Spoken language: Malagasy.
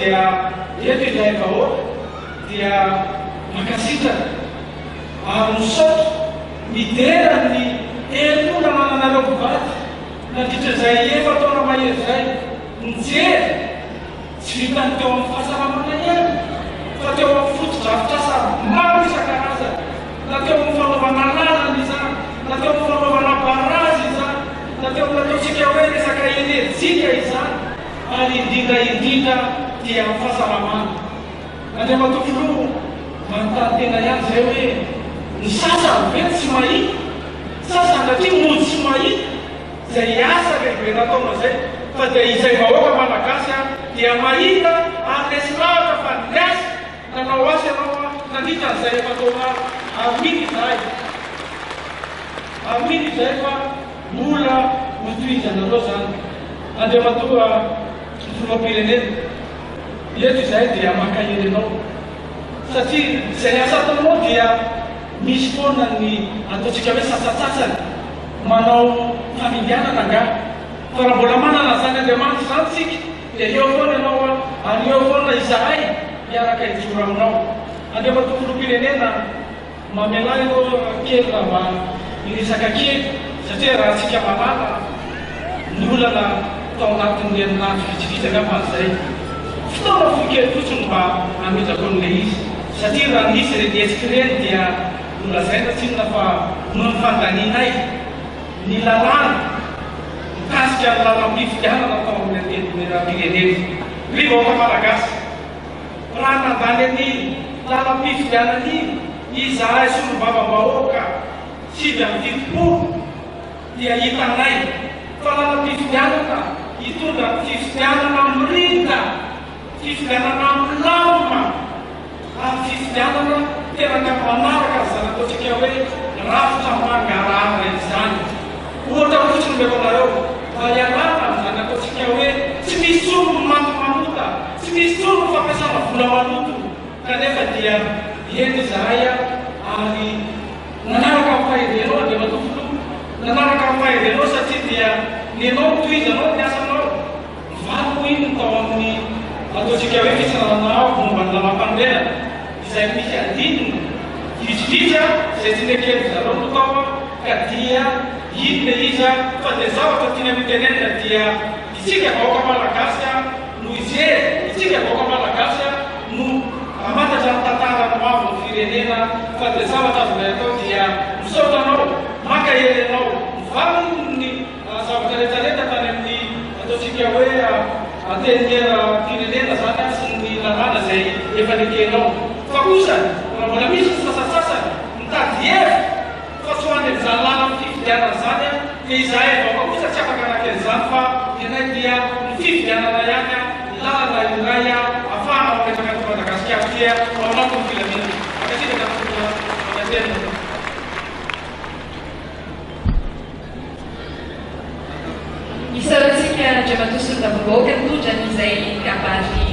dia eto ilay vahoaka dia makasitrana ary misaotra midera ny elona mananareo mpivady nandritra izay efa taona mahery izay mijery tsy vitany teo amin'ny fahasalamana ihany fa teo amin'ny fotodrafitrasa maro isan-karazany na teo amin'ny fanaovana lalana izany na teo amin'ny fanaovana barazy izany na teo amin'ny ataontsika hoe resaka enerjika izany ary indrindra dia amin'ny fahasalamana. Andriamantoa manontany tena ihany izay hoe ny sasany ve tsy mahita, sasany satria mody tsy mahita izay asa lehibe nataona izay, fa dia izay vahoaka malagasy dia mahita ary lesy lavitra fa ny asa nanao asa ianao nandritra an'izay efa taona aminy izay fa mbola hotohizana loha zany. Andriamantoa filoham-pirenena eto izay dia makahery anao satria izay asa ataonao dia misy foana ny ataontsika hoe sasatsasany manao familianana angah fa raha mbola manana zany Andriamanitra zany tsika dia eo foana ianao ary eo foana izahay miaraka hijoro aminao. Andriamantoa filoham-pirenena mamelay ireo kely raha iresaka kely satria raha tsika malala ny olana tao anatin'ny herinandro vitsivitsy angamba an'izay fotoana foikely fotsiny mba hametrako an'ilay izy satria raha nisy redihetsika ireny dia nolazaina tsinona fa noho ny fandaninay ny lalàna mikasika ny lalam-pifidianana tao amin'ny antenimera-pirenena. Ry vahoaka malagasy raha nandany ny lalam-pifidianana iny izahay solom-bava-bahoaka 7 dia hitanay fa lalam-pifidianana hitondra fifidianana mirinda, fifidianana milamina ary fifidianana teraka manaraka zany ataontsika hoe rafitra mangarahara izany. Ohatra fotsiny meko anareo fa ialana zany ataontsika hoe tsy misy tsoro mampimanota, tsy misy tsoro fampiasana vola maloto kanefa dia eny izahay ary nanaraka amin'ny faherenao Andriamantoa filoha, nanaraka amin'ny faherenao satria dia ny anao tohizanao ny asanao valiko iny tao amin'ny ataontsika hoe fisananao momba ny lamam-pandrenana izay misy adinina vitsivitsy izay tsy nekely zareo no tao ka dia iny le izy fa dia zavatra tiana mitenenina dia itsika vahoaka malagasy no ijery, itsika vahoaka malagasy no amantatra ny tantara ny mavo ny firenena fa dia zavatra azonay atao dia misaotra anao, maka hery anao mivaliny ny zavatra rehetrarehetra tany amin'ny ataontsika hoe antenimera firenena zany sy ny lalàna izay efa nekenao. Fa kosa raha mbola misy ny sasasasany mitady hery fa tsy ho any amin'izany lalana ny fifidianana zany dia izahay vahoaka kosa tsy afaka anaken'izany fa ianay dia ny fifidianana ihany ny lalana iray ahafahana mametraka eto Madagasikara tia ao anatin'ny filaminana. Akasitraka anatena Misaotratsika Andriamantoa solondavam-bahoaka mitondra n'izay kabary